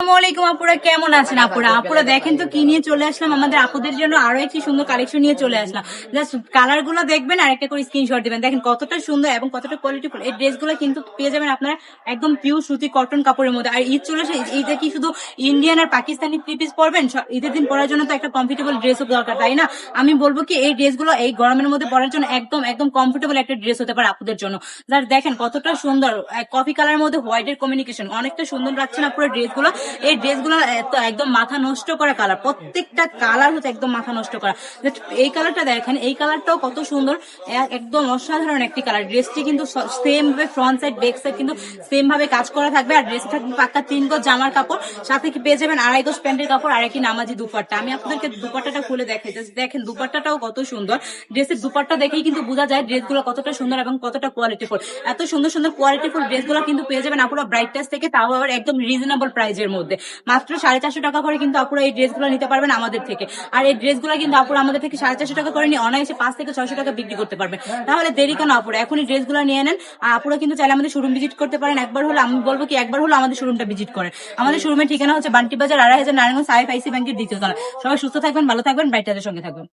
আসসালামু আলাইকুম আপুরা, কেমন আছেন আপুরা? আপুরা দেখেন তো কি নিয়ে চলে আসলাম, আমাদের আপুদের জন্য আরো একটি সুন্দর কালেকশন নিয়ে চলে আসলাম। জাস্ট কালার গুলো দেখবেন আর একটা করে স্ক্রিনশট দিবেন। দেখেন কতটা সুন্দর এবং কতটা কোয়ালিটিফুল। এই ড্রেস গুলো কিন্তু পেয়ে যাবেন আপনারা একদম পিওর সুতি কটন কাপড়ের মধ্যে। আর ঈদ চলে আসে, ঈদে কি শুধু ইন্ডিয়ান আর পাকিস্তানি থ্রি পিস পরবেন? ঈদের দিন পরার জন্য তো একটা কমফোর্টেবল ড্রেসও দরকার, তাই না? আমি বলবো কি এই ড্রেস গুলো এই গরমের মধ্যে পরার জন্য একদম একদম কমফোর্টেবল একটা ড্রেস হতে পারে আপুদের জন্য। যার দেখেন কতটা সুন্দর কফি কালারের মধ্যে হোয়াইটের কমিউনিকেশন, অনেকটা সুন্দর লাগছে না পুরো ড্রেস গুলো? এই ড্রেসগুলো একদম মাথা নষ্ট করা কালার, প্রত্যেকটা কালার হচ্ছে একদম মাথা নষ্ট করা। এই কালারটা দেখেন, এই কালারটাও কত সুন্দর, একদম অসাধারণ একটি কালার। ড্রেসটি কিন্তু সেম ভাবে ফ্রন্ট সাইড ব্যাক সাইড কিন্তু সেম ভাবে কাজ করা থাকবে। আর ড্রেসটা থাকবে পাক্কা 3 গজ জামার কাপড়, সাথে কি পেয়ে যাবেন 2.5 গজ প্যান্টের কাপড় আর একটি নামাজি দুপাট্টা। আমি আপনাদেরকে দুপাট্টাটা খুলে দেখাই, দেখেন দুপাট্টাটাও কত সুন্দর। ড্রেসের দুপাট্টা দেখেই কিন্তু বোঝা যায় ড্রেসগুলো কতটা সুন্দর এবং কতটা কোয়ালিটিফুল। এত সুন্দর সুন্দর কোয়ালিটিফুল ড্রেসগুলো কিন্তু পেয়ে যাবেন আপুরা ব্রাইট টাচ থেকে, তাও আবার একদম রিজনেবল প্রাইজের মধ্যে। মাত্র 450 টাকা করে কিন্তু আপুরা এই ড্রেসগুলো নিতে পারবেন আমাদের থেকে। আর এই ড্রেসগুলো কিন্তু আপুরা আমাদের থেকে 450 টাকা করে নিয়ে অনায়াসে 5 থেকে 600 টাকা বিক্রি করতে পারবেন। তাহলে দেরি কেন আপুরা, এখনই ড্রেসগুলো নিয়ে নেন। আর আপুরা কিন্তু চাইলে আমাদের শোরুম ভিজিট করতে পারেন। একবার হলো, আমি বলবো কি একবার হলো আমাদের শোরুমটা ভিজিট করেন। আমাদের শোরুমের ঠিকানা হচ্ছে বান্টি বাজার 2.5 নারায়ণগঞ্জ সাইফ আইসি ব্যাংকের দ্বিতীয় তলা। সবাই সুস্থ থাকবেন, ভালো থাকবেন, ব্রাইটারের সঙ্গে থাকবেন।